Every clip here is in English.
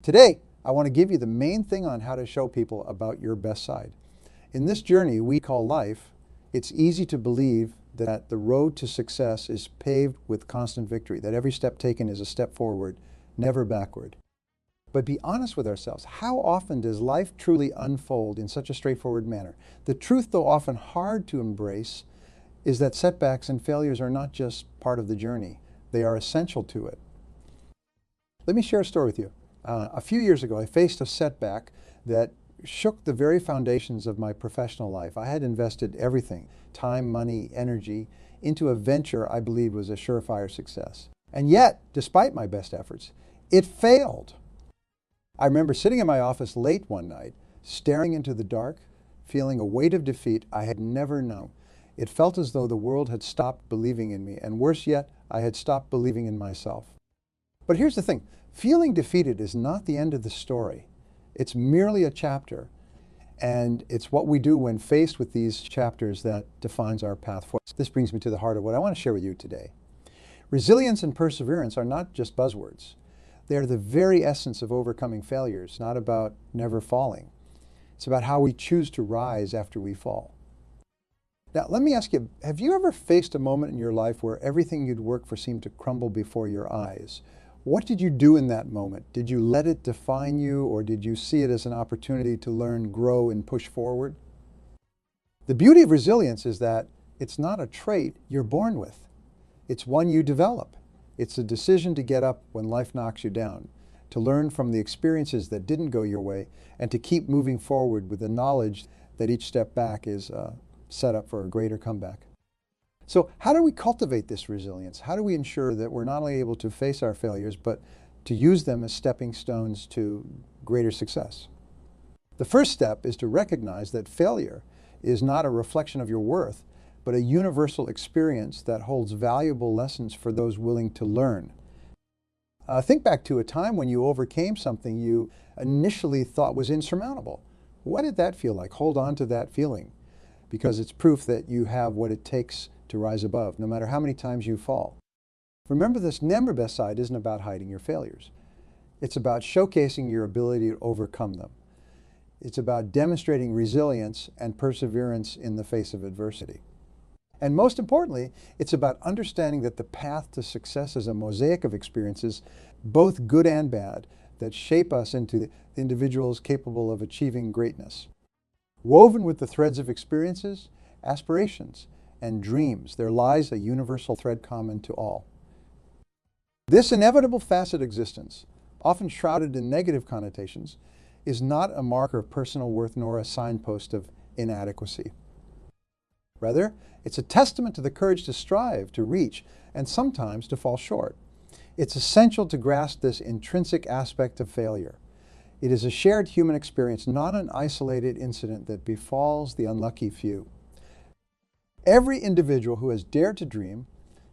Today, I want to give you the main thing on how to show people about your best side. In this journey we call life, it's easy to believe that the road to success is paved with constant victory, that every step taken is a step forward, never backward. But be honest with ourselves. How often does life truly unfold in such a straightforward manner? The truth, though often hard to embrace, is that setbacks and failures are not just part of the journey. They are essential to it. Let me share a story with you. A few years ago, I faced a setback that shook the very foundations of my professional life. I had invested everything, time, money, energy, into a venture I believed was a surefire success. And yet, despite my best efforts, it failed. I remember sitting in my office late one night, staring into the dark, feeling a weight of defeat I had never known. It felt as though the world had stopped believing in me, and worse yet, I had stopped believing in myself. But here's the thing. Feeling defeated is not the end of the story. It's merely a chapter, and it's what we do when faced with these chapters that defines our path forward. This brings me to the heart of what I want to share with you today. Resilience and perseverance are not just buzzwords. They're the very essence of overcoming failures, not about never falling. It's about how we choose to rise after we fall. Now, let me ask you, have you ever faced a moment in your life where everything you'd worked for seemed to crumble before your eyes? What did you do in that moment? Did you let it define you, or did you see it as an opportunity to learn, grow, and push forward? The beauty of resilience is that it's not a trait you're born with. It's one you develop. It's a decision to get up when life knocks you down, to learn from the experiences that didn't go your way, and to keep moving forward with the knowledge that each step back is set up for a greater comeback. So how do we cultivate this resilience? How do we ensure that we're not only able to face our failures, but to use them as stepping stones to greater success? The first step is to recognize that failure is not a reflection of your worth, but a universal experience that holds valuable lessons for those willing to learn. Think back to a time when you overcame something you initially thought was insurmountable. What did that feel like? Hold on to that feeling, because it's proof that you have what it takes to rise above, no matter how many times you fall. Remember, this never best side isn't about hiding your failures. It's about showcasing your ability to overcome them. It's about demonstrating resilience and perseverance in the face of adversity. And most importantly, it's about understanding that the path to success is a mosaic of experiences, both good and bad, that shape us into the individuals capable of achieving greatness. Woven with the threads of experiences, aspirations, and dreams, there lies a universal thread common to all. This inevitable facet existence, often shrouded in negative connotations, is not a marker of personal worth nor a signpost of inadequacy. Rather, it's a testament to the courage to strive, to reach, and sometimes to fall short. It's essential to grasp this intrinsic aspect of failure. It is a shared human experience, not an isolated incident that befalls the unlucky few. Every individual who has dared to dream,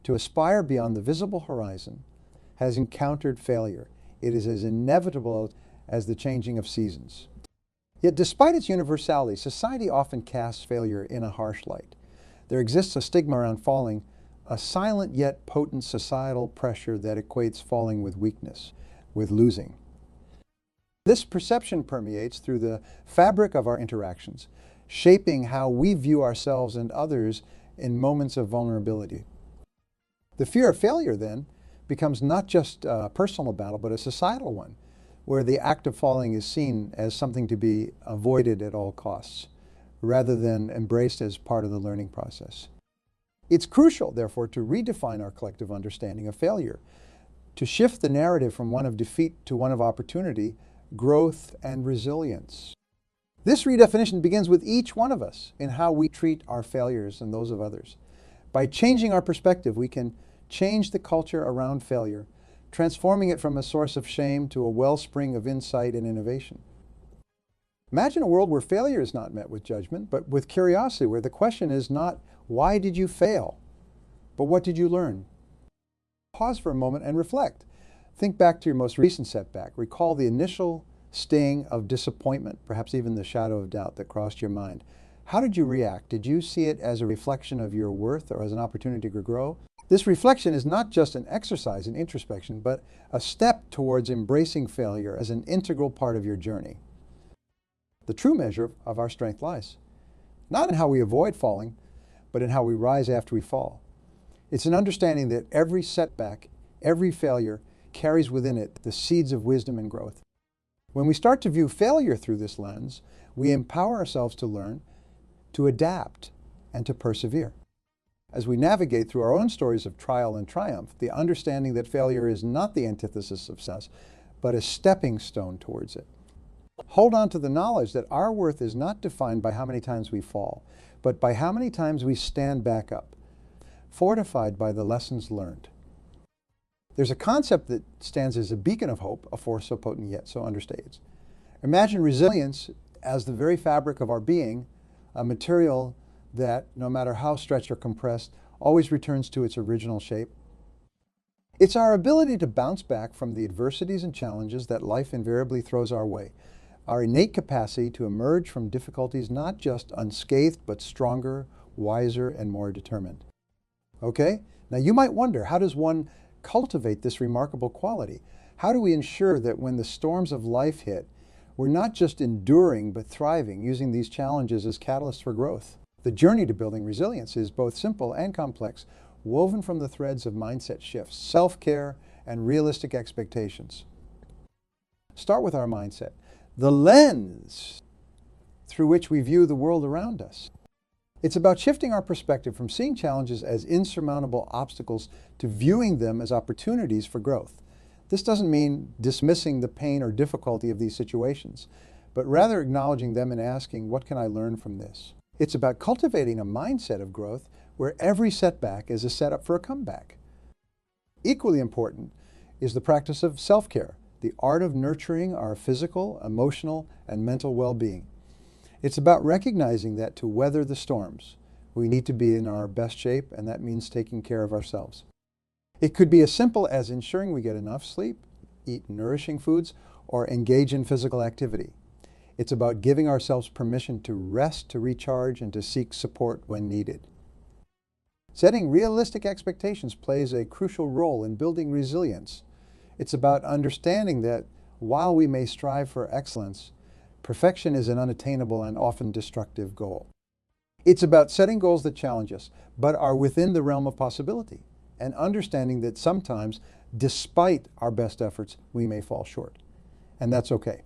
to aspire beyond the visible horizon, has encountered failure. It is as inevitable as the changing of seasons. Yet despite its universality, society often casts failure in a harsh light. There exists a stigma around falling, a silent yet potent societal pressure that equates falling with weakness, with losing. This perception permeates through the fabric of our interactions, shaping how we view ourselves and others in moments of vulnerability. The fear of failure, then, becomes not just a personal battle, but a societal one, where the act of falling is seen as something to be avoided at all costs, rather than embraced as part of the learning process. It's crucial, therefore, to redefine our collective understanding of failure, to shift the narrative from one of defeat to one of opportunity, growth, and resilience. This redefinition begins with each one of us in how we treat our failures and those of others. By changing our perspective, we can change the culture around failure, transforming it from a source of shame to a wellspring of insight and innovation. Imagine a world where failure is not met with judgment, but with curiosity, where the question is not, why did you fail, but what did you learn? Pause for a moment and reflect. Think back to your most recent setback. Recall the initial sting of disappointment, perhaps even the shadow of doubt that crossed your mind. How did you react? Did you see it as a reflection of your worth or as an opportunity to grow? This reflection is not just an exercise in introspection, but a step towards embracing failure as an integral part of your journey. The true measure of our strength lies not in how we avoid falling, but in how we rise after we fall. It's an understanding that every setback, every failure, carries within it the seeds of wisdom and growth. When we start to view failure through this lens, we empower ourselves to learn, to adapt, and to persevere. As we navigate through our own stories of trial and triumph, the understanding that failure is not the antithesis of success, but a stepping stone towards it. Hold on to the knowledge that our worth is not defined by how many times we fall, but by how many times we stand back up, fortified by the lessons learned. There's a concept that stands as a beacon of hope, a force so potent yet so understated. Imagine resilience as the very fabric of our being, a material that, no matter how stretched or compressed, always returns to its original shape. It's our ability to bounce back from the adversities and challenges that life invariably throws our way. Our innate capacity to emerge from difficulties not just unscathed, but stronger, wiser, and more determined. Okay? Now you might wonder, how does one cultivate this remarkable quality? How do we ensure that when the storms of life hit, we're not just enduring, but thriving, using these challenges as catalysts for growth? The journey to building resilience is both simple and complex, woven from the threads of mindset shifts, self-care, and realistic expectations. Start with our mindset, the lens through which we view the world around us. It's about shifting our perspective from seeing challenges as insurmountable obstacles to viewing them as opportunities for growth. This doesn't mean dismissing the pain or difficulty of these situations, but rather acknowledging them and asking, what can I learn from this? It's about cultivating a mindset of growth where every setback is a setup for a comeback. Equally important is the practice of self-care, the art of nurturing our physical, emotional, and mental well-being. It's about recognizing that to weather the storms, we need to be in our best shape, and that means taking care of ourselves. It could be as simple as ensuring we get enough sleep, eat nourishing foods, or engage in physical activity. It's about giving ourselves permission to rest, to recharge, and to seek support when needed. Setting realistic expectations plays a crucial role in building resilience. It's about understanding that while we may strive for excellence, perfection is an unattainable and often destructive goal. It's about setting goals that challenge us, but are within the realm of possibility, and understanding that sometimes, despite our best efforts, we may fall short. And that's okay.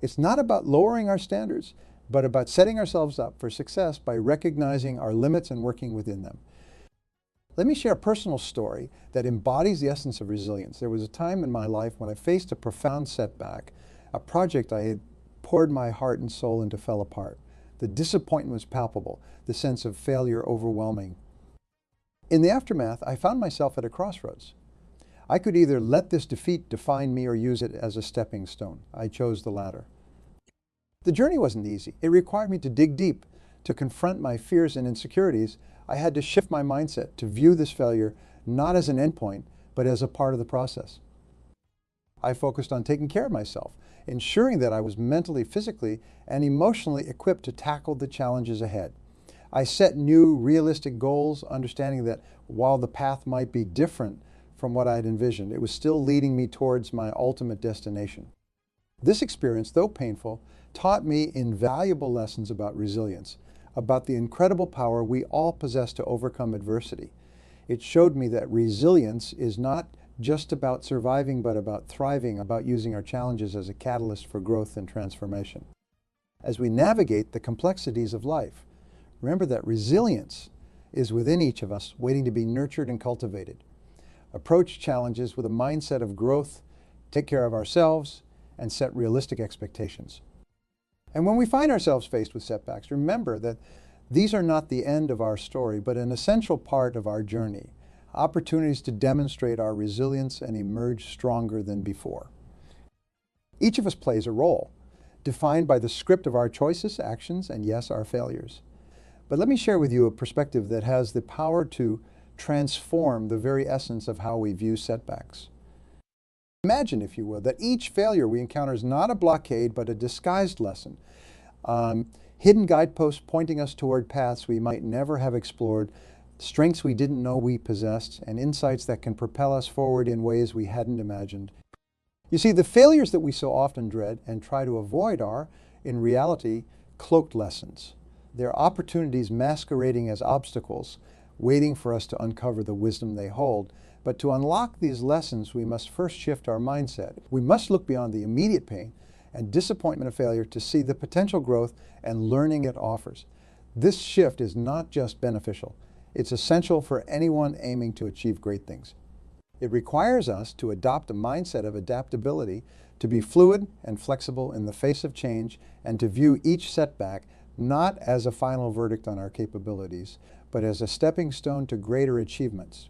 It's not about lowering our standards, but about setting ourselves up for success by recognizing our limits and working within them. Let me share a personal story that embodies the essence of resilience. There was a time in my life when I faced a profound setback. A project I had poured my heart and soul into fell apart. The disappointment was palpable, the sense of failure overwhelming. In the aftermath, I found myself at a crossroads. I could either let this defeat define me or use it as a stepping stone. I chose the latter. The journey wasn't easy. It required me to dig deep, to confront my fears and insecurities. I had to shift my mindset to view this failure not as an endpoint, but as a part of the process. I focused on taking care of myself, ensuring that I was mentally, physically, and emotionally equipped to tackle the challenges ahead. I set new, realistic goals, understanding that while the path might be different from what I had envisioned, it was still leading me towards my ultimate destination. This experience, though painful, taught me invaluable lessons about resilience, about the incredible power we all possess to overcome adversity. It showed me that resilience is not just about surviving, but about thriving, about using our challenges as a catalyst for growth and transformation. As we navigate the complexities of life, remember that resilience is within each of us, waiting to be nurtured and cultivated. Approach challenges with a mindset of growth, take care of ourselves, and set realistic expectations. And when we find ourselves faced with setbacks, remember that these are not the end of our story, but an essential part of our journey, opportunities to demonstrate our resilience and emerge stronger than before. Each of us plays a role, defined by the script of our choices, actions, and yes, our failures. But let me share with you a perspective that has the power to transform the very essence of how we view setbacks. Imagine, if you will, that each failure we encounter is not a blockade, but a disguised lesson. Hidden guideposts pointing us toward paths we might never have explored strengths we didn't know we possessed, and insights that can propel us forward in ways we hadn't imagined. You see, the failures that we so often dread and try to avoid are, in reality, cloaked lessons. They're opportunities masquerading as obstacles, waiting for us to uncover the wisdom they hold. But to unlock these lessons, we must first shift our mindset. We must look beyond the immediate pain and disappointment of failure to see the potential growth and learning it offers. This shift is not just beneficial, it's essential for anyone aiming to achieve great things. It requires us to adopt a mindset of adaptability, to be fluid and flexible in the face of change, and to view each setback not as a final verdict on our capabilities, but as a stepping stone to greater achievements.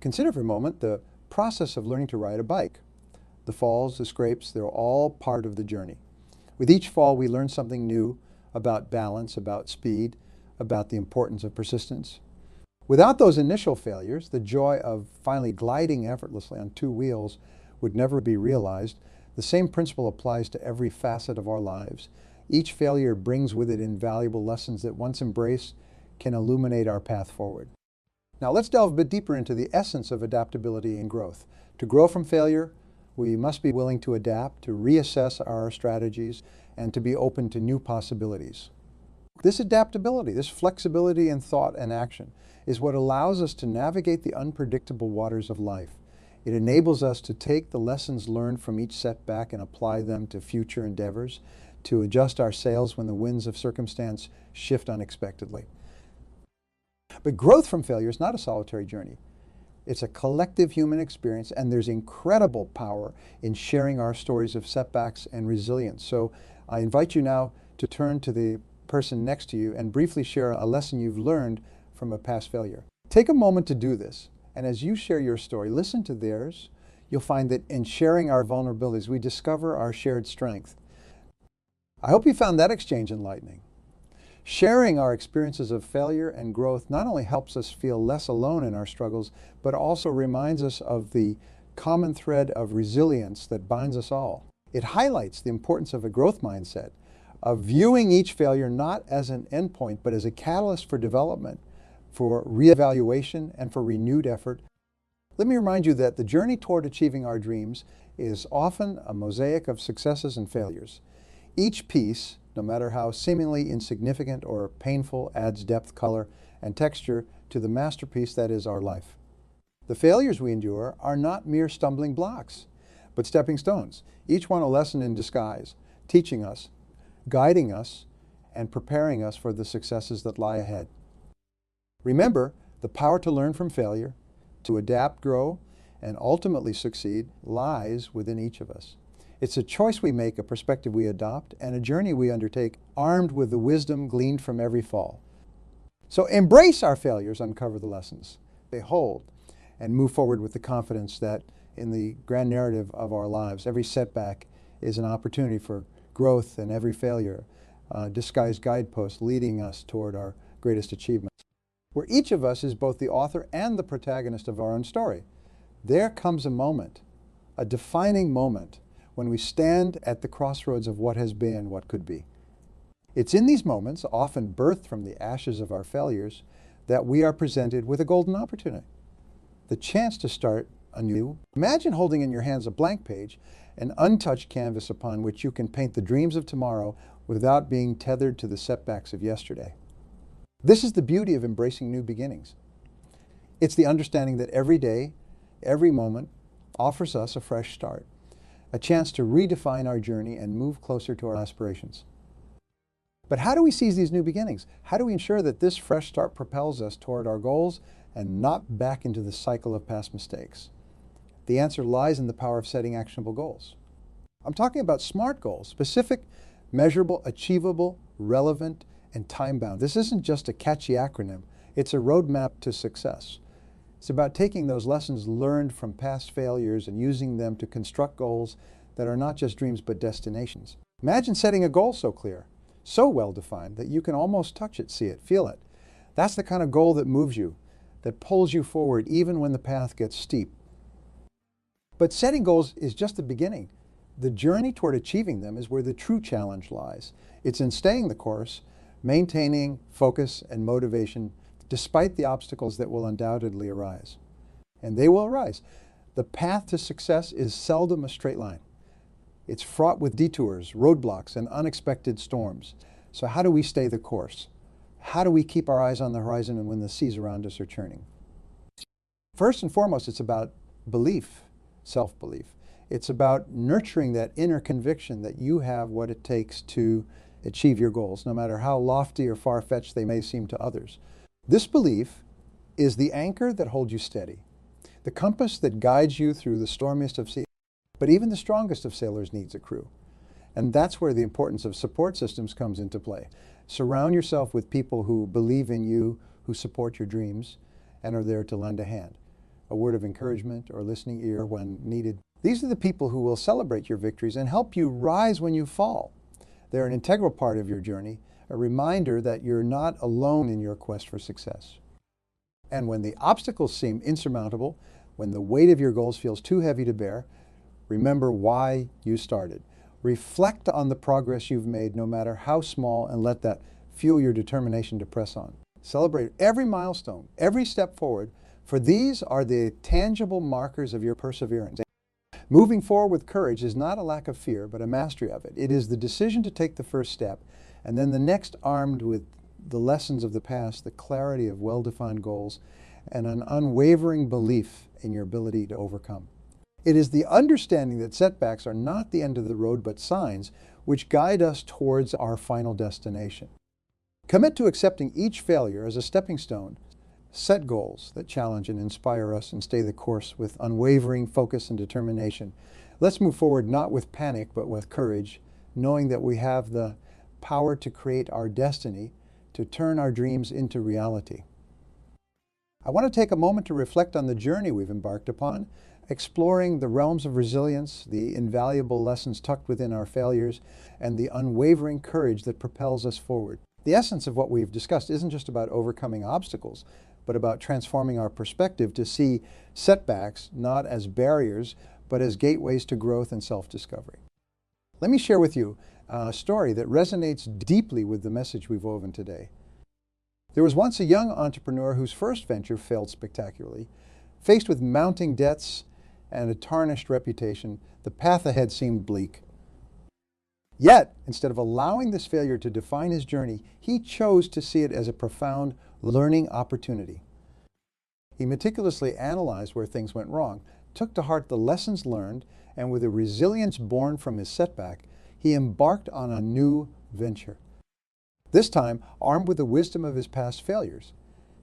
Consider for a moment the process of learning to ride a bike. The falls, the scrapes, they're all part of the journey. With each fall, we learn something new about balance, about speed, about the importance of persistence. Without those initial failures, the joy of finally gliding effortlessly on two wheels would never be realized. The same principle applies to every facet of our lives. Each failure brings with it invaluable lessons that, once embraced, can illuminate our path forward. Now let's delve a bit deeper into the essence of adaptability and growth. To grow from failure, we must be willing to adapt, to reassess our strategies, and to be open to new possibilities. This adaptability, this flexibility in thought and action, is what allows us to navigate the unpredictable waters of life. It enables us to take the lessons learned from each setback and apply them to future endeavors, to adjust our sails when the winds of circumstance shift unexpectedly. But growth from failure is not a solitary journey. It's a collective human experience, and there's incredible power in sharing our stories of setbacks and resilience. So I invite you now to turn to the person next to you and briefly share a lesson you've learned from a past failure. Take a moment to do this, and as you share your story, listen to theirs. You'll find that in sharing our vulnerabilities, we discover our shared strength. I hope you found that exchange enlightening. Sharing our experiences of failure and growth not only helps us feel less alone in our struggles, but also reminds us of the common thread of resilience that binds us all. It highlights the importance of a growth mindset, of viewing each failure not as an endpoint, but as a catalyst for development, for reevaluation, and for renewed effort. Let me remind you that the journey toward achieving our dreams is often a mosaic of successes and failures. Each piece, no matter how seemingly insignificant or painful, adds depth, color, and texture to the masterpiece that is our life. The failures we endure are not mere stumbling blocks, but stepping stones, each one a lesson in disguise, teaching us, guiding us, and preparing us for the successes that lie ahead. Remember, the power to learn from failure, to adapt, grow, and ultimately succeed lies within each of us. It's a choice we make, a perspective we adopt, and a journey we undertake, armed with the wisdom gleaned from every fall. So embrace our failures, uncover the lessons they hold, and move forward with the confidence that in the grand narrative of our lives, every setback is an opportunity for growth, and every failure disguised guidepost leading us toward our greatest achievements. Where each of us is both the author and the protagonist of our own story. There comes a moment, a defining moment, when we stand at the crossroads of what has been and what could be. It's in these moments, often birthed from the ashes of our failures, that we are presented with a golden opportunity, the chance to start anew. Imagine holding in your hands a blank page, an untouched canvas upon which you can paint the dreams of tomorrow without being tethered to the setbacks of yesterday. This is the beauty of embracing new beginnings. It's the understanding that every day, every moment, offers us a fresh start, a chance to redefine our journey and move closer to our aspirations. But how do we seize these new beginnings? How do we ensure that this fresh start propels us toward our goals and not back into the cycle of past mistakes? The answer lies in the power of setting actionable goals. I'm talking about SMART goals, specific, measurable, achievable, relevant, and time-bound. This isn't just a catchy acronym. It's a roadmap to success. It's about taking those lessons learned from past failures and using them to construct goals that are not just dreams but destinations. Imagine setting a goal so clear, so well-defined, that you can almost touch it, see it, feel it. That's the kind of goal that moves you, that pulls you forward even when the path gets steep. But setting goals is just the beginning. The journey toward achieving them is where the true challenge lies. It's in staying the course, maintaining focus and motivation despite the obstacles that will undoubtedly arise. And they will arise. The path to success is seldom a straight line. It's fraught with detours, roadblocks, and unexpected storms. So how do we stay the course? How do we keep our eyes on the horizon and when the seas around us are churning? First and foremost, it's about belief, self-belief. It's about nurturing that inner conviction that you have what it takes to achieve your goals, no matter how lofty or far-fetched they may seem to others. This belief is the anchor that holds you steady, the compass that guides you through the stormiest of seas. But even the strongest of sailors needs a crew. And that's where the importance of support systems comes into play. Surround yourself with people who believe in you, who support your dreams, and are there to lend a hand, a word of encouragement or listening ear when needed. These are the people who will celebrate your victories and help you rise when you fall. They're an integral part of your journey, a reminder that you're not alone in your quest for success. And when the obstacles seem insurmountable, when the weight of your goals feels too heavy to bear, remember why you started. Reflect on the progress you've made, no matter how small, and let that fuel your determination to press on. Celebrate every milestone, every step forward, for these are the tangible markers of your perseverance. Moving forward with courage is not a lack of fear, but a mastery of it. It is the decision to take the first step, and then the next armed with the lessons of the past, the clarity of well-defined goals, and an unwavering belief in your ability to overcome. It is the understanding that setbacks are not the end of the road, but signs which guide us towards our final destination. Commit to accepting each failure as a stepping stone. Set goals that challenge and inspire us and stay the course with unwavering focus and determination. Let's move forward not with panic, but with courage, knowing that we have the power to create our destiny, to turn our dreams into reality. I want to take a moment to reflect on the journey we've embarked upon, exploring the realms of resilience, the invaluable lessons tucked within our failures, and the unwavering courage that propels us forward. The essence of what we've discussed isn't just about overcoming obstacles, but about transforming our perspective to see setbacks not as barriers, but as gateways to growth and self-discovery. Let me share with you a story that resonates deeply with the message we've woven today. There was once a young entrepreneur whose first venture failed spectacularly. Faced with mounting debts and a tarnished reputation, the path ahead seemed bleak. Yet, instead of allowing this failure to define his journey, he chose to see it as a profound learning opportunity. He meticulously analyzed where things went wrong, took to heart the lessons learned, and with a resilience born from his setback, he embarked on a new venture. This time, armed with the wisdom of his past failures,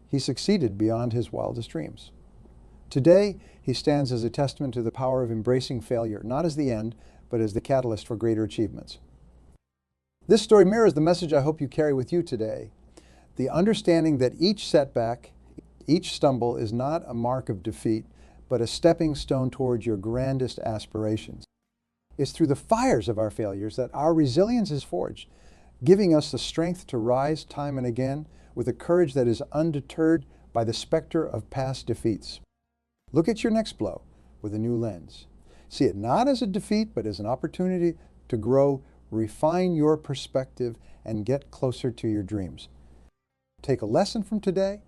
he succeeded beyond his wildest dreams. Today, he stands as a testament to the power of embracing failure, not as the end, but as the catalyst for greater achievements. This story mirrors the message I hope you carry with you today. The understanding that each setback, each stumble is not a mark of defeat, but a stepping stone towards your grandest aspirations. It's through the fires of our failures that our resilience is forged, giving us the strength to rise time and again with a courage that is undeterred by the specter of past defeats. Look at your next blow with a new lens. See it not as a defeat, but as an opportunity to grow, refine your perspective, and get closer to your dreams. Take a lesson from today,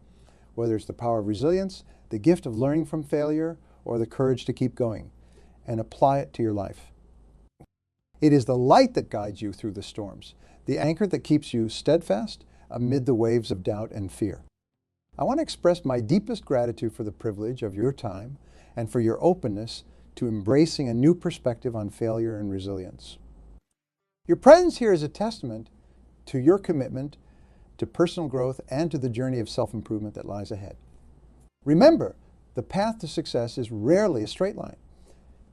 whether it's the power of resilience, the gift of learning from failure, or the courage to keep going, and apply it to your life. It is the light that guides you through the storms, the anchor that keeps you steadfast amid the waves of doubt and fear. I want to express my deepest gratitude for the privilege of your time and for your openness to embracing a new perspective on failure and resilience. Your presence here is a testament to your commitment to personal growth and to the journey of self-improvement that lies ahead. Remember, the path to success is rarely a straight line.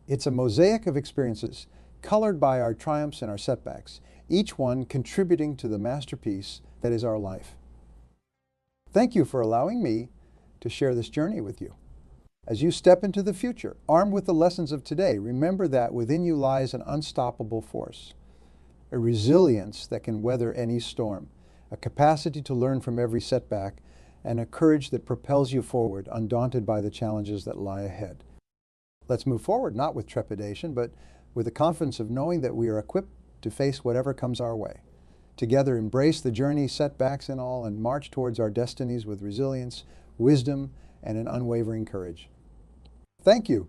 It's a mosaic of experiences colored by our triumphs and our setbacks, each one contributing to the masterpiece that is our life. Thank you for allowing me to share this journey with you. As you step into the future, armed with the lessons of today, remember that within you lies an unstoppable force, a resilience that can weather any storm, a capacity to learn from every setback, and a courage that propels you forward, undaunted by the challenges that lie ahead. Let's move forward, not with trepidation, but with the confidence of knowing that we are equipped to face whatever comes our way. together embrace the journey, setbacks and all, and march towards our destinies with resilience, wisdom, and an unwavering courage. Thank you.